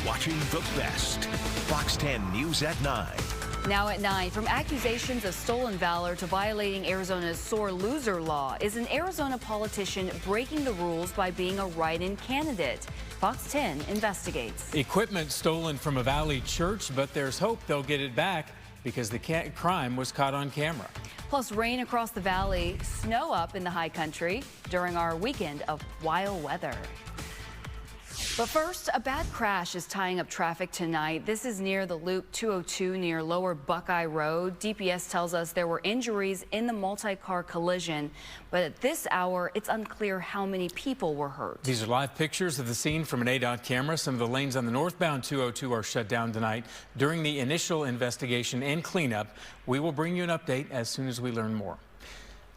watching the best. Fox 10 News at 9. Now at 9, from accusations of stolen valor to violating Arizona's sore loser law, is an Arizona politician breaking the rules by being a write-in candidate? Fox 10 investigates. Equipment stolen from a Valley church, but there's hope they'll get it back because the crime was caught on camera. Plus rain across the valley, snow up in the high country during our weekend of wild weather. But first, a bad crash is tying up traffic tonight. This is near the Loop 202 near Lower Buckeye Road. DPS tells us there were injuries in the multi-car collision, but at this hour, it's unclear how many people were hurt. These are live pictures of the scene from an ADOT camera. Some of the lanes on the northbound 202 are shut down tonight during the initial investigation and cleanup. We will bring you an update as soon as we learn more.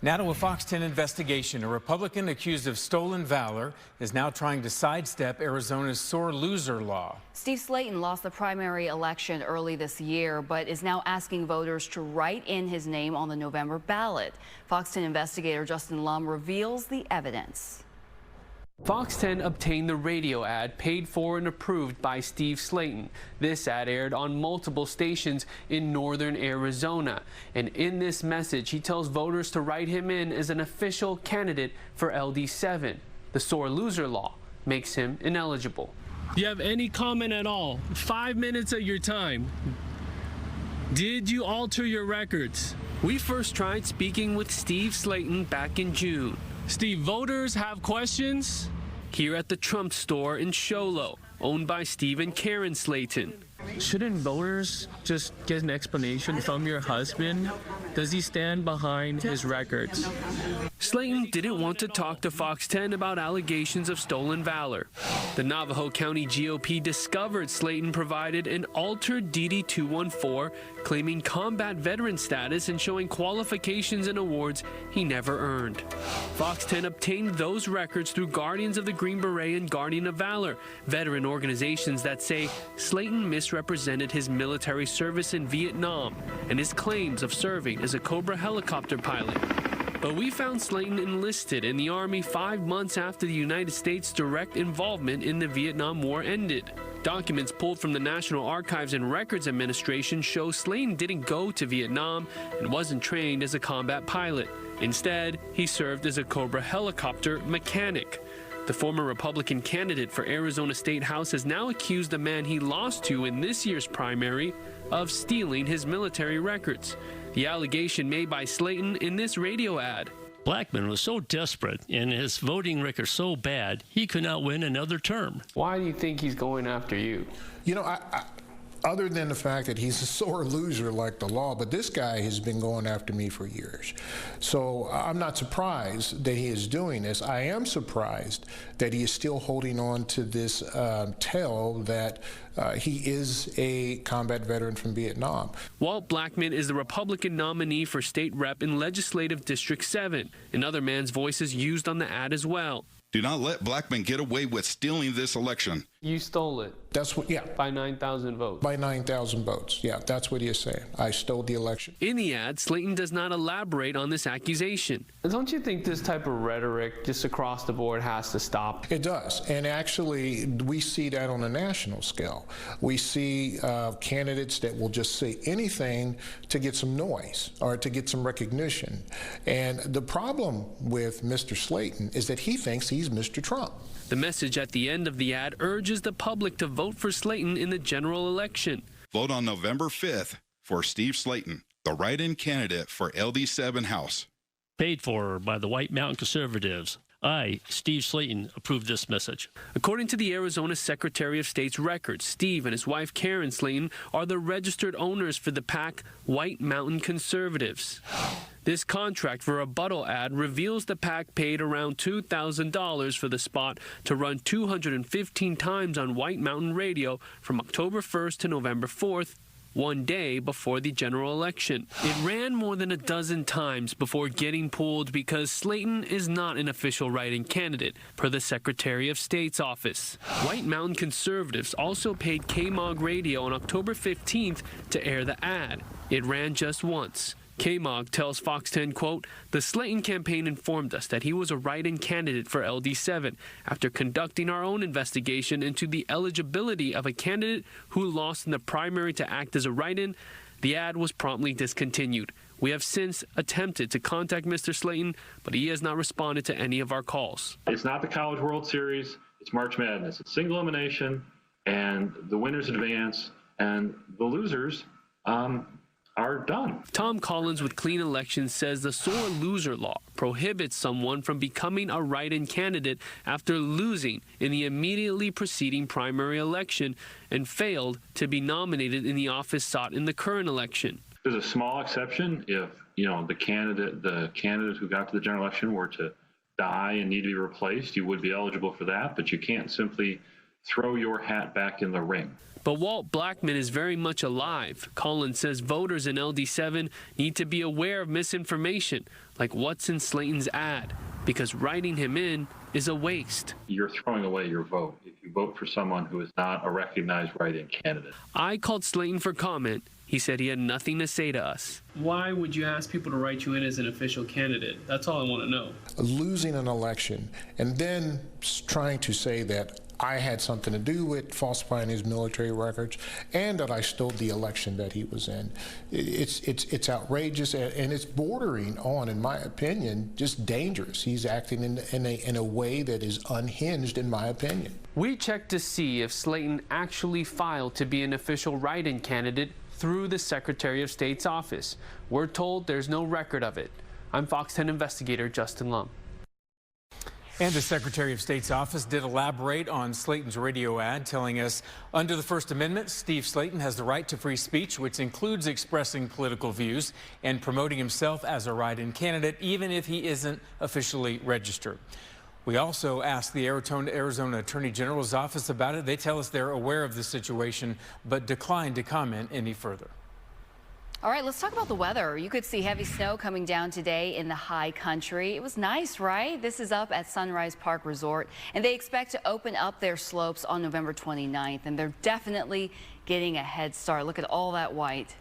Now to a Fox 10 investigation. A Republican accused of stolen valor is now trying to sidestep Arizona's sore loser law. Steve Slayton lost the primary election early this year, but is now asking voters to write in his name on the November ballot. Fox 10 investigator Justin Lum reveals the evidence. Fox 10 obtained the radio ad paid for and approved by Steve Slayton. This ad aired on multiple stations in northern Arizona. And in this message, he tells voters to write him in as an official candidate for LD7. The sore loser law makes him ineligible. Do you have any comment at all? 5 minutes of your time. Did you alter your records? We first tried speaking with Steve Slayton back in June. Steve, voters have questions? Here at the Trump store in Sholo, owned by Steve and Karen Slayton. Shouldn't voters just get an explanation from your husband? Does he stand behind his records? Slayton didn't want to talk to Fox 10 about allegations of stolen valor. The Navajo County GOP discovered Slayton provided an altered DD-214, claiming combat veteran status and showing qualifications and awards he never earned. Fox 10 obtained those records through Guardians of the Green Beret and Guardian of Valor, veteran organizations that say Slayton misrepresented his military service in Vietnam and his claims of serving as a Cobra helicopter pilot. But we found Slayton enlisted in the Army 5 months after the United States' direct involvement in the Vietnam War ended. Documents pulled from the National Archives and Records Administration show Slayton didn't go to Vietnam and wasn't trained as a combat pilot. Instead, he served as a Cobra helicopter mechanic. The former Republican candidate for Arizona State House has now accused the man he lost to in this year's primary of stealing his military records. The allegation made by Slayton in this radio ad. Blackman was so desperate and his voting record so bad, he could not win another term. Why do you think he's going after you? You know, other than the fact that he's a sore loser like the law, but this guy has been going after me for years. So I'm not surprised that he is doing this. I am surprised that he is still holding on to this tale that he is a combat veteran from Vietnam. Walt Blackman is the Republican nominee for state rep in Legislative District 7. Another man's voice is used on the ad as well. Do not let Blackman get away with stealing this election. You stole it. That's what, yeah. By 9,000 votes. By 9,000 votes. Yeah, that's what he is saying. I stole the election. In the ad, Slayton does not elaborate on this accusation. Don't you think this type of rhetoric just across the board has to stop? It does. And actually, we see that on a national scale. We see candidates that will just say anything to get some noise or to get some recognition. And the problem with Mr. Slayton is that he thinks he's Mr. Trump. The message at the end of the ad urges the public to vote for Slayton in the general election. Vote on November 5th for Steve Slayton, the write-in candidate for LD7 House. Paid for by the White Mountain Conservatives. I, Steve Slayton, approve this message. According to the Arizona Secretary of State's records, Steve and his wife Karen Slayton are the registered owners for the PAC White Mountain Conservatives. This contract for a rebuttal ad reveals the PAC paid around $2,000 for the spot to run 215 times on White Mountain Radio from October 1st to November 4th, 1 day before the general election. It ran more than a dozen times before getting pulled because Slayton is not an official write-in candidate, per the Secretary of State's office. White Mountain Conservatives also paid KMOG Radio on October 15th to air the ad. It ran just once. K-Mog tells Fox 10, quote, "The Slayton campaign informed us that he was a write-in candidate for LD7 after conducting our own investigation into the eligibility of a candidate who lost in the primary to act as a write-in. The ad was promptly discontinued. We have since attempted to contact Mr. Slayton, but he has not responded to any of our calls." It's not the College World Series. It's March Madness. It's single elimination, and the winners advance, and the losers are done. Tom Collins with Clean Elections says the sore loser law prohibits someone from becoming a write-in candidate after losing in the immediately preceding primary election and failed to be nominated in the office sought in the current election. There's a small exception if, the candidate who got to the general election were to die and need to be replaced. You would be eligible for that, but you can't simply throw your hat back in the ring. But Walt Blackman is very much alive. Collins says voters in LD7 need to be aware of misinformation, like what's in Slayton's ad, because writing him in is a waste. You're throwing away your vote if you vote for someone who is not a recognized write-in candidate. I called Slayton for comment. He said he had nothing to say to us. Why would you ask people to write you in as an official candidate? That's all I want to know. Losing an election and then trying to say that I had something to do with falsifying his military records and that I stole the election that he was in. It's outrageous, and it's bordering on, in my opinion, just dangerous. He's acting in a way that is unhinged, in my opinion. We checked to see if Slayton actually filed to be an official write-in candidate through the Secretary of State's office. We're told there's no record of it. I'm Fox 10 investigator Justin Lum. And the Secretary of State's office did elaborate on Slayton's radio ad, telling us under the First Amendment, Steve Slayton has the right to free speech, which includes expressing political views and promoting himself as a write-in candidate, even if he isn't officially registered. We also asked the Arizona Attorney General's office about it. They tell us they're aware of the situation, but declined to comment any further. All right, let's talk about the weather. You could see heavy snow coming down today in the high country. It was nice, right? This is up at Sunrise Park Resort, and they expect to open up their slopes on November 29th, and they're definitely getting a head start. Look at all that white.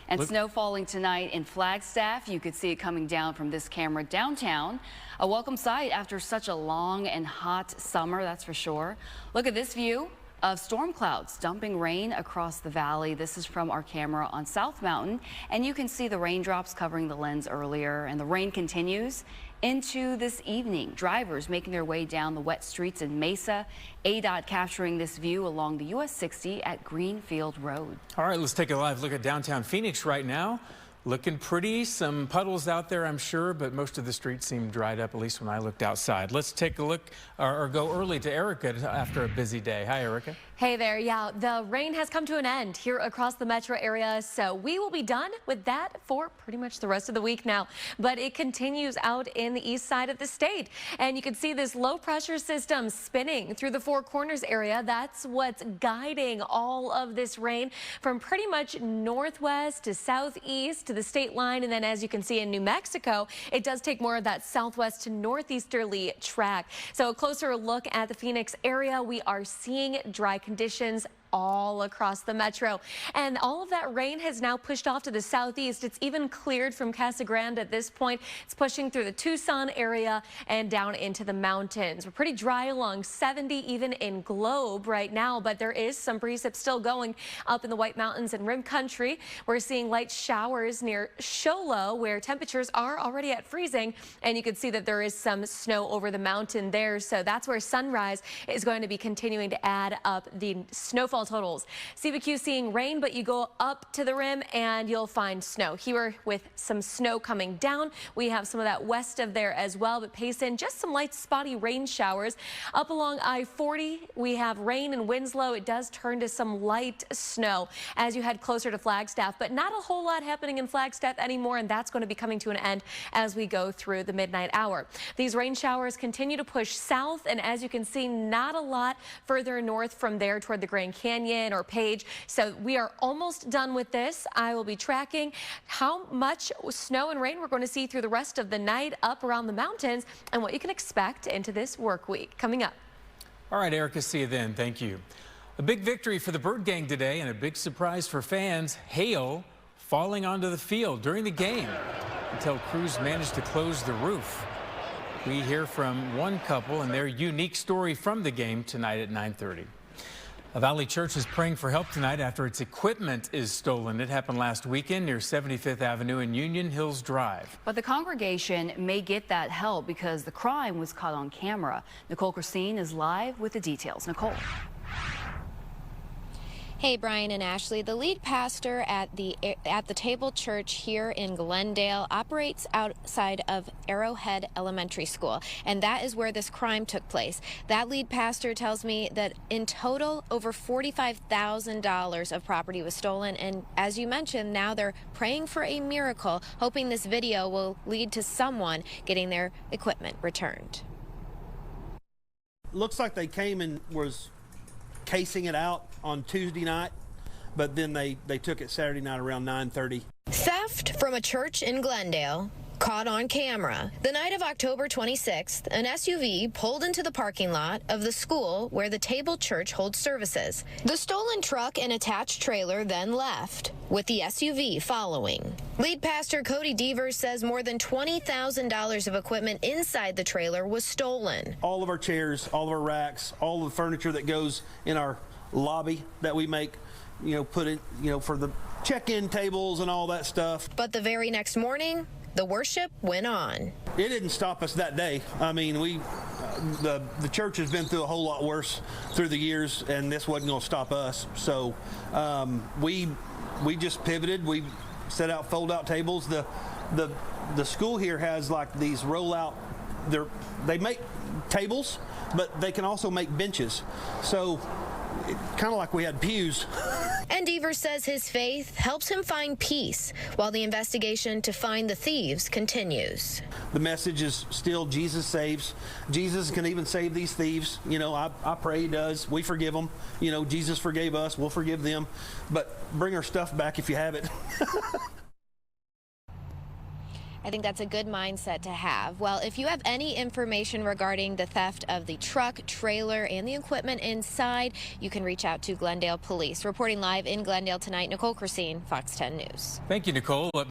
And snow falling tonight in Flagstaff. You could see it coming down from this camera downtown. A welcome sight after such a long and hot summer, that's for sure. Look at this view of storm clouds dumping rain across the valley. This is from our camera on South Mountain, and you can see the raindrops covering the lens earlier, and the rain continues into this evening. Drivers making their way down the wet streets in Mesa. ADOT capturing this view along the US 60 at Greenfield Road. All right, let's take a live look at downtown Phoenix right now. Looking pretty, some puddles out there, I'm sure, but most of the streets seem dried up, at least when I looked outside. Let's take a look or go early to Erica after a busy day. Hi, Erica. Hey there. Yeah, the rain has come to an end here across the metro area, so we will be done with that for pretty much the rest of the week now. But it continues out in the east side of the state, and you can see this low pressure system spinning through the Four Corners area. That's what's guiding all of this rain from pretty much northwest to southeast to the state line, and then as you can see in New Mexico, it does take more of that southwest to northeasterly track. So a closer look at the Phoenix area, we are seeing dry conditions all across the metro, and all of that rain has now pushed off to the southeast. It's even cleared from Casa Grande at this point. It's pushing through the Tucson area and down into the mountains. We're pretty dry along 70 even in Globe right now, but there is some precip still going up in the White Mountains and Rim Country. We're seeing light showers near Show Low where temperatures are already at freezing, and you can see that there is some snow over the mountain there. So that's where Sunrise is going to be continuing to add up the snowfall totals. CBQ seeing rain, but you go up to the rim and you'll find snow. Here with some snow coming down. We have some of that west of there as well, but Payson, just some light spotty rain showers. Up along I-40, we have rain in Winslow. It does turn to some light snow as you head closer to Flagstaff, but not a whole lot happening in Flagstaff anymore, and that's going to be coming to an end as we go through the midnight hour. These rain showers continue to push south, and as you can see, not a lot further north from there toward the Grand Canyon or Page. So we are almost done with this. I will be tracking how much snow and rain we're going to see through the rest of the night up around the mountains and what you can expect into this work week coming up. All right, Erica, see you then. Thank you. A big victory for the Bird Gang today and a big surprise for fans. Hail falling onto the field during the game until crews managed to close the roof. We hear from one couple and their unique story from the game tonight at 9:30. A Valley church is praying for help tonight after its equipment is stolen. It happened last weekend near 75th Avenue and Union Hills Drive. But the congregation may get that help because the crime was caught on camera. Nicole Christine is live with the details. Nicole. Hey, Brian and Ashley. The lead pastor at the Table Church here in Glendale operates outside of Arrowhead Elementary School, and that is where this crime took place. That lead pastor tells me that in total, over $45,000 of property was stolen, and as you mentioned, now they're praying for a miracle, hoping this video will lead to someone getting their equipment returned. Looks like they came and was casing it out on Tuesday night, but then they took it Saturday night around 9:30. Theft from a church in Glendale caught on camera. The night of October 26th, an SUV pulled into the parking lot of the school where the Table Church holds services. The stolen truck and attached trailer then left, with the SUV following. Lead pastor Cody Devers says more than $20,000 of equipment inside the trailer was stolen. All of our chairs, all of our racks, all the furniture that goes in our lobby that we make, put in, for the check-in tables and all that stuff. But the very next morning, the worship went on. It didn't stop us that day. I mean, the church has been through a whole lot worse through the years, and this wasn't going to stop us. So we just pivoted. We set out fold-out tables. The school here has like these roll-out. They make tables, but they can also make benches. So kind of like we had pews. And Devers says his faith helps him find peace while the investigation to find the thieves continues. The message is still Jesus saves. Jesus can even save these thieves. I pray he does. We forgive them. Jesus forgave us. We'll forgive them. But bring our stuff back if you have it. I think that's a good mindset to have. Well, if you have any information regarding the theft of the truck, trailer, and the equipment inside, you can reach out to Glendale Police. Reporting live in Glendale tonight, Nicole Christine, Fox 10 News. Thank you, Nicole.